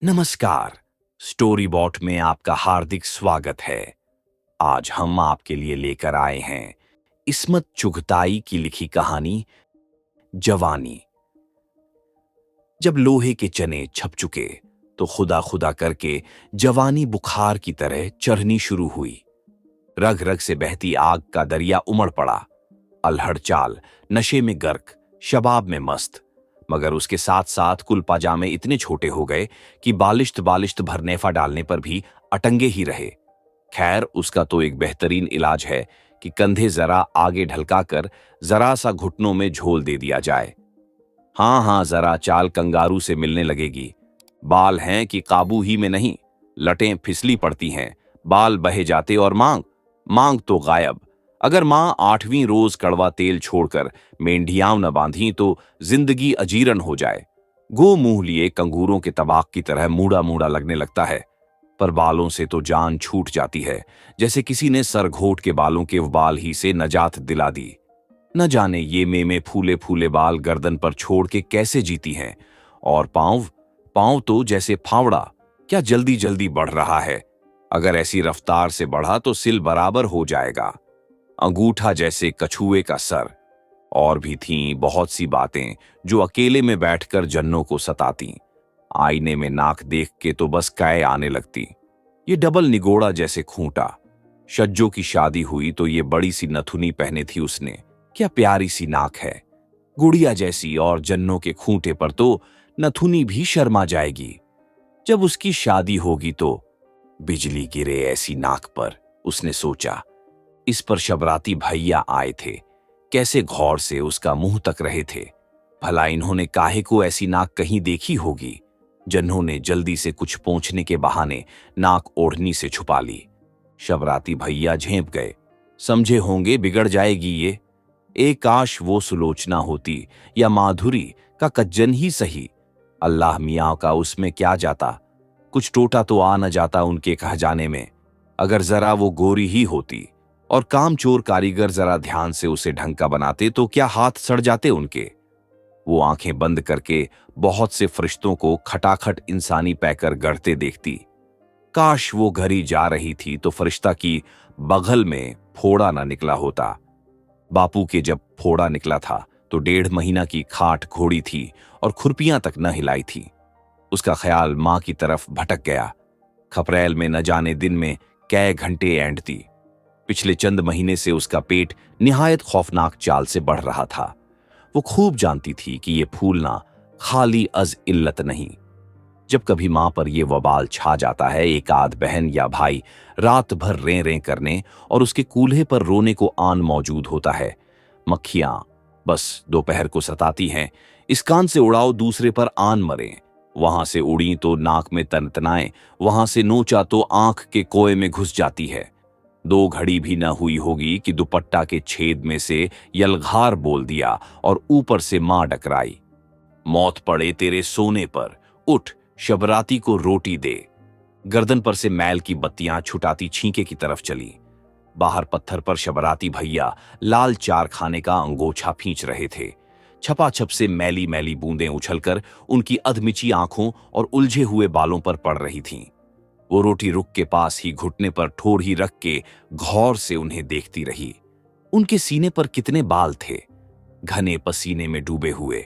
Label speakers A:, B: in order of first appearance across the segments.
A: नमस्कार। Story bot में आपका हार्दिक स्वागत है। आज हम आपके लिए लेकर आए हैं इस्मत चुगताई की लिखी कहानी जवानी। जब लोहे के चने छप चुके तो खुदा खुदा करके जवानी बुखार की तरह चढ़नी शुरू हुई। रग रग से बहती आग का दरिया उमड़ पड़ा। अल्हड़ चाल, नशे में गर्क, शबाब में मस्त। मगर उसके साथ साथ कुल पाजामे इतने छोटे हो गए कि बालिश्त बालिश्त भर नेफा डालने पर भी अटंगे ही रहे। खैर, उसका तो एक बेहतरीन इलाज है कि कंधे जरा आगे ढलकाकर जरा सा घुटनों में झोल दे दिया जाए। हाँ हाँ, जरा चाल कंगारू से मिलने लगेगी। बाल हैं कि काबू ही में नहीं, लटें फिसली पड़ती हैं, बाल बहे जाते और मांग मांग तो गायब। अगर मां 8वीं रोज कड़वा तेल छोड़कर मेंढियां न बांधी तो जिंदगी अजीरन हो जाए। गो मुंह लिए कंगूरों के तबाक की तरह मूड़ा मूड़ा लगने लगता है। पर बालों से तो जान छूट जाती है, जैसे किसी ने सर घोट के बालों के बाल ही से नजात दिला दी। न जाने ये में फूले फूले बाल गर्दन पर छोड़ के कैसे जीती हैं। और पांव पांव तो जैसे फावड़ा, क्या जल्दी जल्दी बढ़ रहा है। अगर ऐसी रफ्तार से बढ़ा तो सिल बराबर हो जाएगा। अंगूठा जैसे कछुए का सर। और भी थीं बहुत सी बातें जो अकेले में बैठकर जन्नों को सताती। आईने में नाक देख के तो बस कै आने लगती। ये डबल निगोड़ा जैसे खूंटा। शज्जो की शादी हुई तो ये बड़ी सी नथुनी पहने थी उसने। क्या प्यारी सी नाक है, गुड़िया जैसी। और जन्नों के खूंटे पर तो नथुनी भी शर्मा जाएगी। जब उसकी शादी होगी तो बिजली गिरे ऐसी नाक पर, उसने सोचा। इस पर शबराती भैया आए थे, कैसे गौर से उसका मुंह तक रहे थे। भला इन्होंने काहे को ऐसी नाक कहीं देखी होगी। जन्नों ने जल्दी से कुछ पोंछने के बहाने नाक ओढ़नी से छुपा ली। शबराती भैया झेंप गए, समझे होंगे बिगड़ जाएगी ये। एक काश वो सुलोचना होती या माधुरी का कज्जन ही सही। अल्लाह मियाँ का उसमें क्या जाता, कुछ टोटा तो आ न जाता उनके कह जाने में। अगर जरा वो गोरी ही होती और कामचोर कारीगर जरा ध्यान से उसे ढंग का बनाते तो क्या हाथ सड़ जाते उनके। वो आंखें बंद करके बहुत से फरिश्तों को खटाखट इंसानी पैकर गढ़ते देखती। काश वो घरी जा रही थी तो फरिश्ता की बगल में फोड़ा ना निकला होता। बापू के जब फोड़ा निकला था तो 1.5 महीना की खाट घोड़ी थी और खुरपियां तक न हिलाई थी। उसका ख्याल मां की तरफ भटक गया। खपरेल में न जाने दिन में कै घंटे ऐंठती। पिछले चंद महीने से उसका पेट निहायत खौफनाक चाल से बढ़ रहा था। वो खूब जानती थी कि ये फूलना खाली अज इल्लत नहीं। जब कभी मां पर यह वबाल छा जाता है, एक आध बहन या भाई रात भर रें रें करने और उसके कूल्हे पर रोने को आन मौजूद होता है। मक्खियां बस दोपहर को सताती हैं, इस कान से उड़ाओ दूसरे पर आन मरे। वहां से उड़ी तो नाक में तनतनाए, वहां से नोचा तो आंख के कोए में घुस जाती है। 2 घड़ी भी न हुई होगी कि दुपट्टा के छेद में से यलघार बोल दिया और ऊपर से मां डकराई। मौत पड़े तेरे सोने पर, उठ शबराती को रोटी दे। गर्दन पर से मैल की बत्तियां छुटाती छींके की तरफ चली। बाहर पत्थर पर शबराती भैया लाल चार खाने का अंगोछा खींच रहे थे। छपाछप से मैली मैली बूंदें उछलकर उनकी अधमिची आंखों और उलझे हुए बालों पर पड़ रही थीं। वो रोटी रुक के पास ही घुटने पर ठोड़ी रख के गौर से उन्हें देखती रही। उनके सीने पर कितने बाल थे, घने पसीने में डूबे हुए।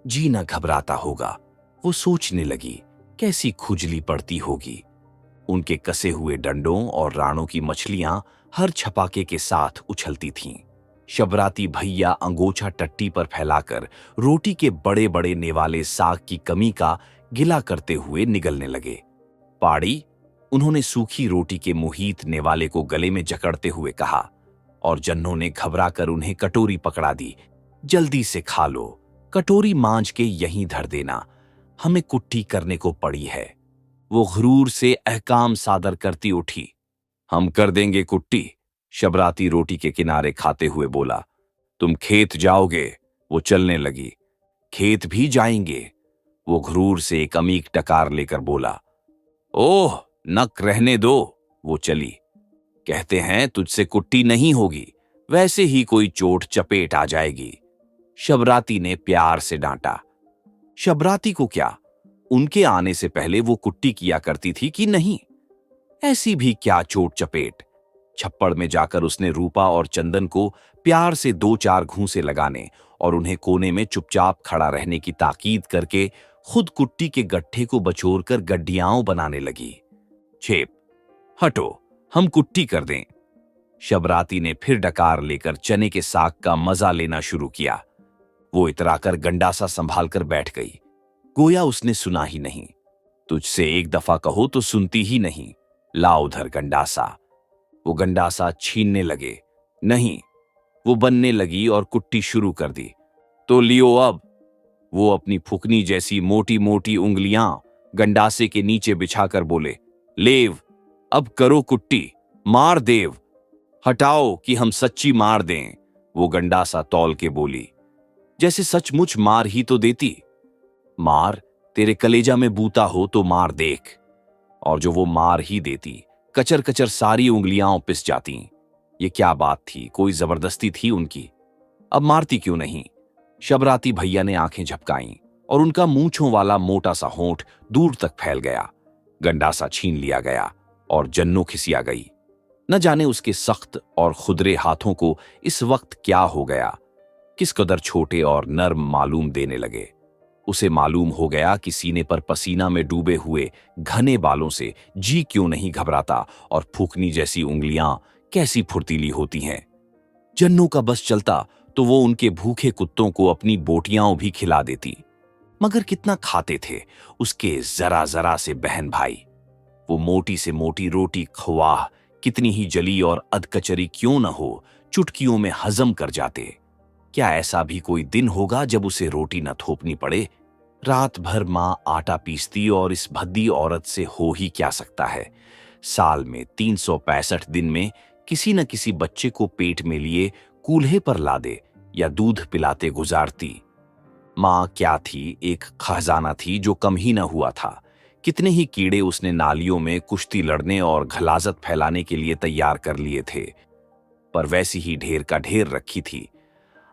A: जी न घबराता होगा, वो सोचने लगी। कैसी खुजली पड़ती होगी। उनके कसे हुए डंडों और राणों की मछलियां हर छपाके के साथ उछलती थीं। शबराती भैया अंगोछा टट्टी पर फैलाकर रोटी के बड़े बड़े नेवाले साग की कमी का गिला करते हुए निगलने लगे। पाड़ी, उन्होंने सूखी रोटी के मुहीत नेवाले को गले में जकड़ते हुए कहा। और जन्नों ने घबरा कर उन्हें कटोरी पकड़ा दी। जल्दी से खा लो, कटोरी मांझ के यहीं धर देना, हमें कुट्टी करने को पड़ी है। वो गुरूर से अहकाम सादर करती उठी। हम कर देंगे कुट्टी, शबराती रोटी के किनारे खाते हुए बोला। तुम खेत जाओगे, वो चलने लगी। खेत भी जाएंगे, वो गुरूर से एक अमीक टकार लेकर बोला। ओह, नक रहने दो, वो चली। कहते हैं तुझसे कुट्टी नहीं होगी, वैसे ही कोई चोट चपेट आ जाएगी, शबराती ने प्यार से डांटा। शबराती को क्या, उनके आने से पहले वो कुट्टी किया करती थी कि नहीं। ऐसी भी क्या चोट चपेट। छप्पड़ में जाकर उसने रूपा और चंदन को प्यार से 2-4 घूंसे लगाने और उन्हें कोने में चुपचाप खड़ा रहने की ताकीद करके खुद कुट्टी के गट्ठे को बचोरकर गड्डियाओं बनाने लगी। छेप, हटो, हम कुट्टी कर दें। शबराती ने फिर डकार लेकर चने के साग का मजा लेना शुरू किया। वो इतराकर गंडासा संभालकर बैठ गई, गोया उसने सुना ही नहीं। तुझसे एक दफा कहो तो सुनती ही नहीं। ला उधर गंडासा। वो गंडासा छीनने लगे। नहीं, वो बनने लगी और कुट्टी शुरू कर दी। तो लियो अब। वो अपनी फुकनी जैसी मोटी मोटी उंगलियां गंडासे के नीचे बिछाकर बोले, लेव, अब करो कुट्टी, मार देव, हटाओ कि हम सच्ची मार दें। वो गंडासा तौल के बोली, जैसे सचमुच मार ही तो देती। मार, तेरे कलेजा में बूता हो तो मार देख। और जो वो मार ही देती, कचर कचर सारी उंगलियां पिस जाती। ये क्या बात थी, कोई जबरदस्ती थी उनकी। अब मारती क्यों नहीं। शबराती भैया ने आंखें झपकाईं और उनका मूंछों वाला मोटा सा होंठ दूर तक फैल गया। गंडासा छीन लिया गया और जन्नो खिसिया गई। न जाने उसके सख्त और खुदरे हाथों को इस वक्त क्या हो गया, किस कदर छोटे और नर्म मालूम देने लगे। उसे मालूम हो गया कि सीने पर पसीना में डूबे हुए घने बालों से जी क्यों नहीं घबराता और फूकनी जैसी उंगलियां कैसी फुर्तीली होती हैं। जन्नों का बस चलता तो वो उनके भूखे कुत्तों को अपनी बोटियां भी खिला देती। मगर कितना खाते थे उसके जरा जरा से बहन भाई। वो मोटी से मोटी रोटी ख्वाह कितनी ही जली और अधकचरी क्यों न हो, चुटकियों में हजम कर जाते। क्या ऐसा भी कोई दिन होगा जब उसे रोटी न थोपनी पड़े। रात भर मां आटा पीसती और इस भद्दी औरत से हो ही क्या सकता है। साल में 365 दिन में किसी न किसी बच्चे को पेट में लिए कूल्हे पर लादे या दूध पिलाते गुजारती। मां क्या थी, एक खजाना थी जो कम ही न हुआ था। कितने ही कीड़े उसने नालियों में कुश्ती लड़ने और घलाजत फैलाने के लिए तैयार कर लिए थे, पर वैसी ही ढेर का ढेर रखी थी।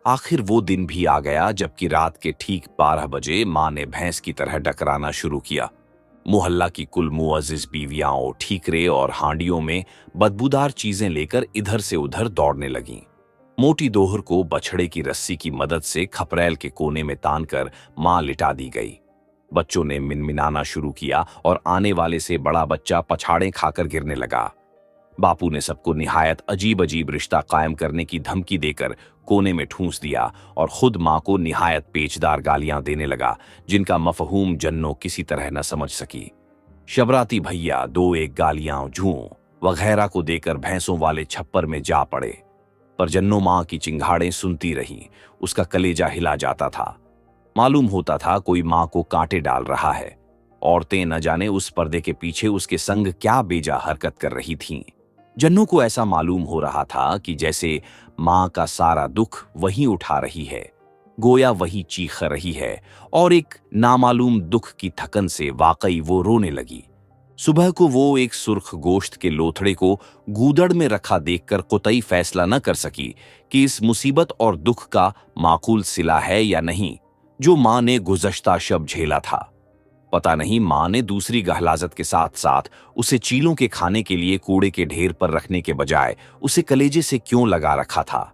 A: आखिर वो दिन भी आ गया जबकि रात के ठीक 12 बजे मां ने भैंस की तरह डकराना शुरू किया। मोहल्ला की कुल मुअज्जिज बीवियां ठीकरे और हांडियों में बदबूदार चीजें लेकर इधर से उधर दौड़ने लगीं। मोटी दोहर को बछड़े की रस्सी की मदद से खपरेल के कोने में तानकर मां लिटा दी गई। बच्चों ने मिनमिनाना शुरू किया और आने वाले से बड़ा बच्चा पछाड़े खाकर गिरने लगा। बापू ने सबको निहायत अजीब अजीब रिश्ता कायम करने की धमकी देकर कोने में ठूंस दिया और खुद मां को निहायत पेचदार गालियां देने लगा, जिनका मफहूम जन्नो किसी तरह न समझ सकी। शबराती भैया 2-1 गालियां, जूं वगैरह को देकर भैंसों वाले छप्पर में जा पड़े, पर जन्नो मां की चिंगाड़ें सुनती रही। उसका कलेजा हिला जाता था। मालूम होता था कोई मां को कांटे डाल रहा है। औरतें न जाने उस पर्दे के पीछे उसके संग क्या बेजा हरकत कर रही थीं। जन्नू को ऐसा मालूम हो रहा था कि जैसे मां का सारा दुख वही उठा रही है, गोया वही चीख रही है, और एक नामालूम दुख की थकन से वाकई वो रोने लगी। सुबह को वो एक सुर्ख गोश्त के लोथड़े को गूदड़ में रखा देखकर कुतई फैसला न कर सकी कि इस मुसीबत और दुख का माकूल सिला है या नहीं जो मां ने गुज़श्ता शब झेला था। पता नहीं मां ने दूसरी गहलाजत के साथ साथ उसे चीलों के खाने के लिए कूड़े के ढेर पर रखने के बजाय उसे कलेजे से क्यों लगा रखा था।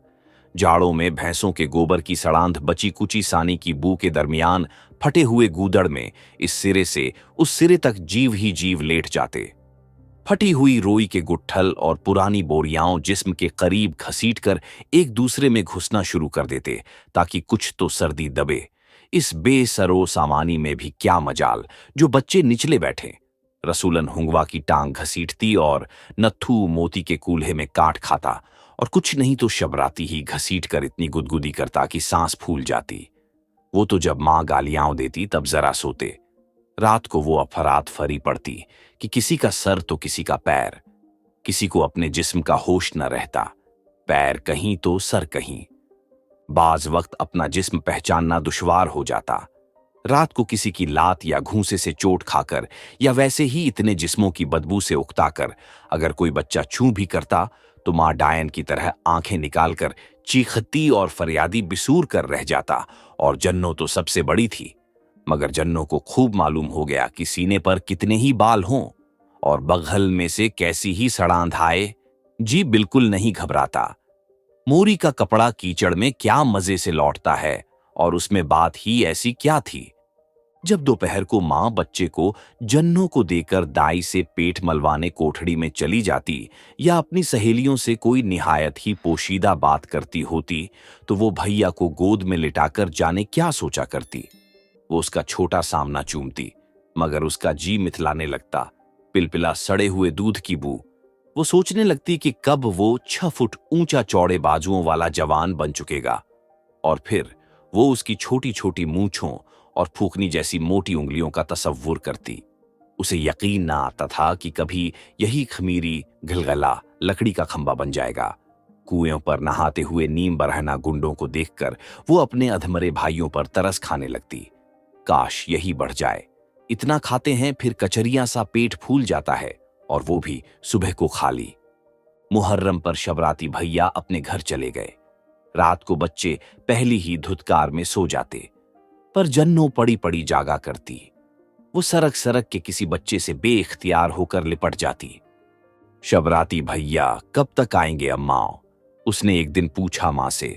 A: जाड़ों में भैंसों के गोबर की सड़ांध बची कुची सानी की बू के दरमियान फटे हुए गूदड़ में इस सिरे से उस सिरे तक जीव ही जीव लेट जाते। फटी हुई रोई के गुट्ठल और पुरानी बोरियाओं जिस्म के करीब घसीटकर एक दूसरे में घुसना शुरू कर देते ताकि कुछ तो सर्दी दबे। इस बेसरो सामानी में भी क्या मजाल जो बच्चे निचले बैठे। रसूलन हुंगवा की टांग घसीटती और नत्थू मोती के कूल्हे में काट खाता, और कुछ नहीं तो शबराती ही घसीट कर इतनी गुदगुदी करता कि सांस फूल जाती। वो तो जब मां गालियां देती तब जरा सोते। रात को वो अफरात फरी पड़ती कि किसी का सर तो किसी का पैर, किसी को अपने जिस्म का होश न रहता। पैर कहीं तो सर कहीं। बाज वक्त अपना जिस्म पहचानना दुश्वार हो जाता। रात को किसी की लात या घूंसे से चोट खाकर या वैसे ही इतने जिस्मों की बदबू से उकताकर अगर कोई बच्चा छू भी करता तो मां डायन की तरह आंखें निकालकर चीखती और फरियादी बिसूर कर रह जाता। और जन्नो तो सबसे बड़ी थी। मगर जन्नों को खूब मालूम हो गया कि सीने पर कितने ही बाल हों और बगल में से कैसी ही सड़ांध आए, जी बिल्कुल नहीं घबराता। मोरी का कपड़ा कीचड़ में क्या मजे से लौटता है, और उसमें बात ही ऐसी क्या थी। जब दोपहर को मां बच्चे को जन्नों को देकर दाई से पेट मलवाने कोठड़ी में चली जाती या अपनी सहेलियों से कोई निहायत ही पोशीदा बात करती होती, तो वो भैया को गोद में लिटाकर जाने क्या सोचा करती। वो उसका छोटा सामना चूमती, मगर उसका जी मिथलाने लगता। पिलपिला सड़े हुए दूध की बू। वो सोचने लगती कि कब वो 6 फुट ऊंचा चौड़े बाजुओं वाला जवान बन चुकेगा, और फिर वो उसकी छोटी छोटी मूंछों और फूकनी जैसी मोटी उंगलियों का तसव्वुर करती। उसे यकीन ना आता था कि कभी यही खमीरी घिलगला लकड़ी का खंबा बन जाएगा। कुएं पर नहाते हुए नीम बरहना गुंडों को देखकर वो अपने अधमरे भाइयों पर तरस खाने लगती। काश यही बढ़ जाए। इतना खाते हैं फिर कचरियां सा पेट फूल जाता है, और वो भी सुबह को खाली। मुहर्रम पर शबराती भैया अपने घर चले गए। रात को बच्चे पहली ही धुतकार में सो जाते, पर जन्नो पड़ी पड़ी जागा करती। वो सरक सरक के किसी बच्चे से बेइख्तियार होकर लिपट जाती। शबराती भैया कब तक आएंगे अम्मा? उसने एक दिन पूछा मां से।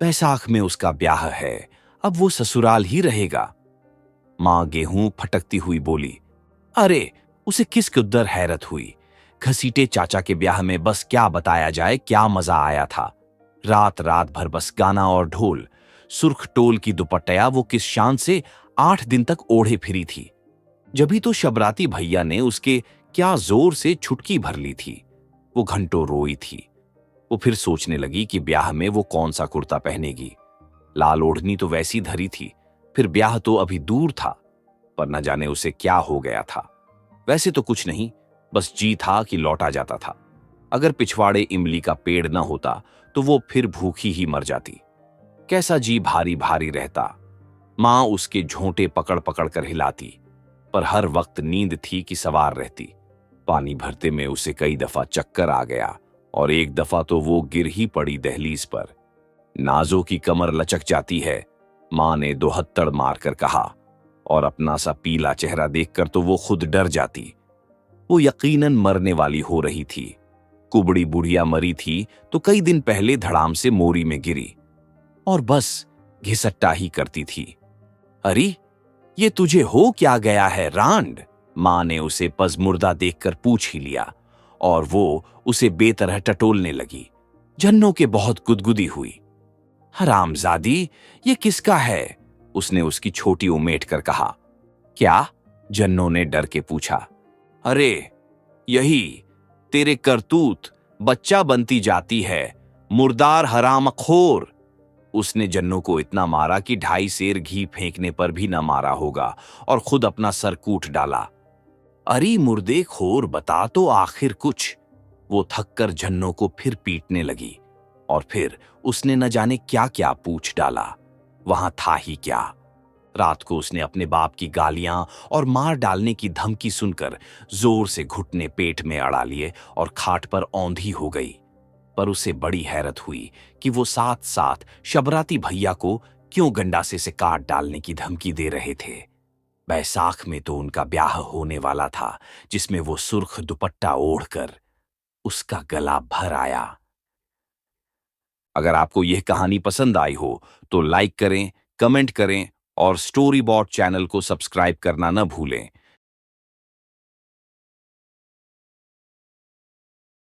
A: बैसाख में उसका ब्याह है, अब वो ससुराल ही रहेगा। मां गेहूं फटकती हुई बोली। अरे, उसे किस कुद्दर हैरत हुई। घसीटे चाचा के ब्याह में बस क्या बताया जाए, क्या मजा आया था। रात रात भर बस गाना और ढोल। सुर्ख टोल की दुपट्टिया वो किस शान से 8 दिन तक ओढ़े फिरी थी। जभी तो शबराती भैया ने उसके क्या जोर से छुटकी भर ली थी। वो घंटों रोई थी। वो फिर सोचने लगी कि ब्याह में वो कौन सा कुर्ता पहनेगी। लाल ओढ़नी तो वैसी धरी थी, फिर ब्याह तो अभी दूर था, पर न जाने उसे क्या हो गया था। वैसे तो कुछ नहीं, बस जी था कि लौटा जाता था। अगर पिछवाड़े इमली का पेड़ न होता तो वो फिर भूखी ही मर जाती। कैसा जी भारी भारी रहता। मां उसके झोंटे पकड़ पकड़ कर हिलाती, पर हर वक्त नींद थी कि सवार रहती। पानी भरते में उसे कई दफा चक्कर आ गया, और एक दफा तो वो गिर ही पड़ी दहलीज पर। नाजों की कमर लचक जाती है, मां ने दोहत्तड़ मारकर कहा, और अपना सा पीला चेहरा देखकर तो वो खुद डर जाती। वो यकीनन मरने वाली हो रही थी। कुबड़ी बुढ़िया मरी थी तो कई दिन पहले धड़ाम से मोरी में गिरी, और बस घिसट्टा ही करती थी। अरे, ये तुझे हो क्या गया है रांड? मां ने उसे पजमुर्दा देखकर पूछ ही लिया, और वो उसे बेतरह टटोलने लगी। जन्नों के बहुत गुदगुदी हुई। हरामजादी, ये किसका है? उसने उसकी छोटी उमेट कर कहा। क्या? जन्नों ने डर के पूछा। अरे, यही तेरे करतूत, बच्चा बनती जाती है, मुर्दार हरामखोर। उसने जन्नों को इतना मारा कि 2.5 सेर घी फेंकने पर भी न मारा होगा, और खुद अपना सर कूट डाला। अरे मुर्दे खोर, बता तो आखिर कुछ। वो थककर जन्नों को फिर पीटने लगी, और फिर उसने न जाने क्या क्या पूछ डाला। वहां था ही क्या। रात को उसने अपने बाप की गालियां और मार डालने की धमकी सुनकर जोर से घुटने पेट में अड़ा लिए और खाट पर औंधी हो गई। पर उसे बड़ी हैरत हुई कि वो साथ साथ शबराती भैया को क्यों गंडासे से काट डालने की धमकी दे रहे थे। बैसाख में तो उनका ब्याह होने वाला था, जिसमें वो सुर्ख दुपट्टा ओढ़कर उसका गला भर आया। अगर आपको यह कहानी पसंद आई हो तो लाइक करें, कमेंट करें, और स्टोरी बॉट चैनल को सब्सक्राइब करना न भूलें।